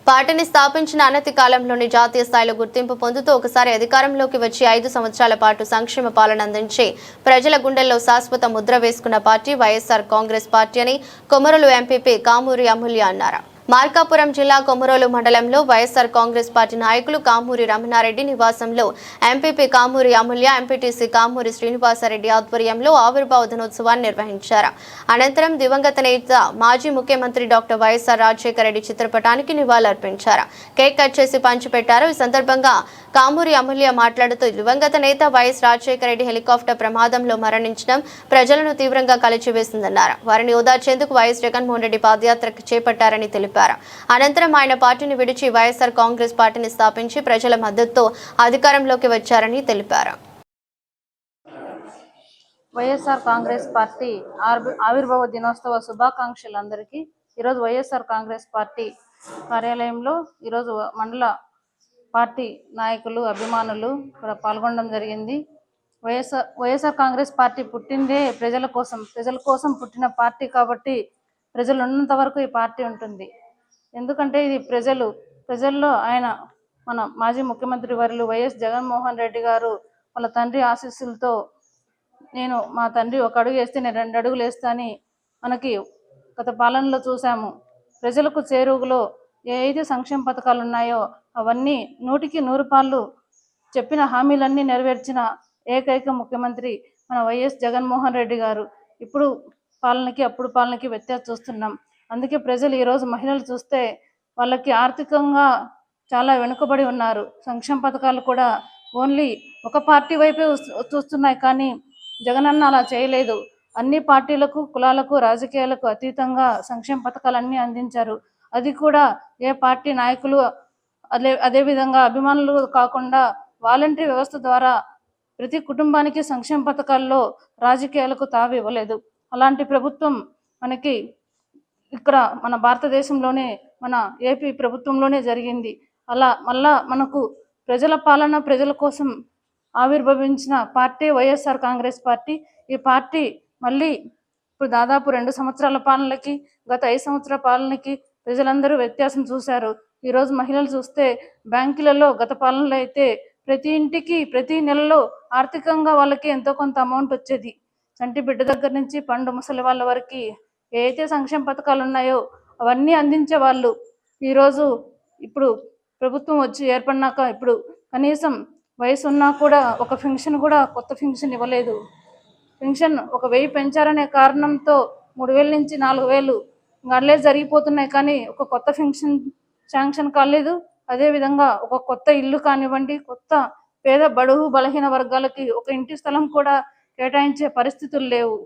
పార్టీని స్థాపించిన అనతి కాలంలోని జాతీయ స్థాయిలో గుర్తింపు పొందుతూ ఒకసారి అధికారంలోకి వచ్చి 5 సంవత్సరాల పాటు సంక్షేమ పాలన అందించి ప్రజల గుండెల్లో శాశ్వత ముద్ర వేసుకున్న పార్టీ వైఎస్ఆర్ కాంగ్రెస్ పార్టీ అని కొమరలు ఎంపీపీ కామూరి అమూల్య అన్నారు. మార్కాపురం జిల్లా కొమరోలు మండలంలో వైఎస్ఆర్ కాంగ్రెస్ పార్టీ నాయకులు కామూరి రమణారెడ్డి నివాసంలో ఎంపీపీ కామూరి అమూల్య, ఎంపీటీసీ కామూరి శ్రీనివాసరెడ్డి ఆధ్వర్యంలో ఆవిర్భావ దినోత్సవాన్ని నిర్వహించారు. అనంతరం దివంగత నేత మాజీ ముఖ్యమంత్రి డాక్టర్ వైఎస్ఆర్ రాజశేఖర రెడ్డి చిత్రపటానికి నివాళులర్పించారు. కేక్ కట్ చేసి పంచిపెట్టారు. ఈ సందర్భంగా కామూరి అమూల్య మాట్లాడుతూ దివంగత నేత వైఎస్ రాజశేఖర రెడ్డి హెలికాప్టర్ ప్రమాదంలో మరణించడం ప్రజలను తీవ్రంగా కలిచివేసిందన్నారు. వారిని ఓదార్చేందుకు వైఎస్ జగన్మోహన్ రెడ్డి పాదయాత్ర చేపట్టారని తెలిపారు. అనంతరం ఆయన పార్టీని విడిచి వైఎస్ఆర్ కాంగ్రెస్ పార్టీని స్థాపించి ప్రజల మద్దతుతో అధికారంలోకి వచ్చారని తెలిపారు. వైఎస్ఆర్ కాంగ్రెస్ పార్టీ ఆవిర్భావ దినోత్సవ శుభాకాంక్షలు అందరికీ. ఈరోజు వైఎస్ఆర్ కాంగ్రెస్ పార్టీ కార్యాలయంలో ఈరోజు మండల పార్టీ నాయకులు, అభిమానులు కూడా పాల్గొనడం జరిగింది. వైఎస్ఆర్ కాంగ్రెస్ పార్టీ పుట్టిందే ప్రజల కోసం పుట్టిన పార్టీ కాబట్టి ప్రజలు ఉన్నంత వరకు ఈ పార్టీ ఉంటుంది. ఎందుకంటే ఇది ప్రజల్లో ఆయన మన మాజీ ముఖ్యమంత్రి వర్యులు వైఎస్ జగన్మోహన్ రెడ్డి గారు వాళ్ళ తండ్రి ఆశీస్సులతో మా తండ్రి ఒక అడుగు వేస్తే నేను 2 అడుగులు వేస్తా అని మనకి గత పాలనలో చూసాము. ప్రజలకు చేరువలో ఏ అయితే సంక్షేమ పథకాలు ఉన్నాయో అవన్నీ 100కి 100 పాళ్ళు చెప్పిన హామీలన్నీ నెరవేర్చిన ఏకైక ముఖ్యమంత్రి మన వైఎస్ జగన్మోహన్ రెడ్డి గారు. ఇప్పుడు పాలనకి అప్పుడు పాలనకి వ్యత్యాసం చూస్తున్నాం. అందుకే ప్రజలు ఈరోజు మహిళలు చూస్తే వాళ్ళకి ఆర్థికంగా చాలా వెనుకబడి ఉన్నారు. సంక్షేమ పథకాలు కూడా ఓన్లీ ఒక పార్టీ వైపే చూస్తున్నాయి, కానీ జగనన్న అలా చేయలేదు. అన్ని పార్టీలకు, కులాలకు, రాజకీయాలకు అతీతంగా సంక్షేమ పథకాలన్నీ అందించారు. అది కూడా ఏ పార్టీ నాయకులు అదేవిధంగా అభిమానులు కాకుండా వాలంటరీ వ్యవస్థ ద్వారా ప్రతి కుటుంబానికి సంక్షేమ పథకాల్లో రాజకీయాలకు తావు ఇవ్వలేదు. అలాంటి ప్రభుత్వం మనకి ఇక్కడ మన భారతదేశంలోనే మన ఏపీ ప్రభుత్వంలోనే జరిగింది. అలా మళ్ళా మనకు ప్రజల పాలన, ప్రజల కోసం ఆవిర్భవించిన పార్టీ వైఎస్ఆర్ కాంగ్రెస్ పార్టీ. ఈ పార్టీ మళ్ళీ ఇప్పుడు దాదాపు 2 సంవత్సరాల పాలనకి, గత 5 సంవత్సరాల పాలనకి ప్రజలందరూ వ్యత్యాసం చూశారు. ఈరోజు మహిళలు చూస్తే బ్యాంకులలో గత పాలనలో అయితే ప్రతి ఇంటికి ప్రతి నెలలో ఆర్థికంగా వాళ్ళకి ఎంతో కొంత అమౌంట్ వచ్చేది. చంటి బిడ్డ దగ్గర నుంచి పండు ముసలి వాళ్ళ వరకు ఏదైతే సంక్షేమ పథకాలు ఉన్నాయో అవన్నీ అందించే వాళ్ళు. ఈరోజు ఇప్పుడు ప్రభుత్వం వచ్చి ఏర్పడినాక ఇప్పుడు కనీసం వయసు ఉన్నా కూడా ఒక పెన్షన్ కూడా కొత్త పెన్షన్ ఇవ్వలేదు. పెన్షన్ ఒక 1000 పెంచారనే కారణంతో 3000 నుంచి 4000 అట్లే జరిగిపోతున్నాయి, కానీ ఒక కొత్త పెన్షన్ శాంక్షన్ కాలేదు. అదేవిధంగా ఒక కొత్త ఇల్లు కానివ్వండి, కొత్త పేద బడుగు బలహీన వర్గాలకి ఒక ఇంటి స్థలం కూడా కేటాయించే పరిస్థితులు లేవు.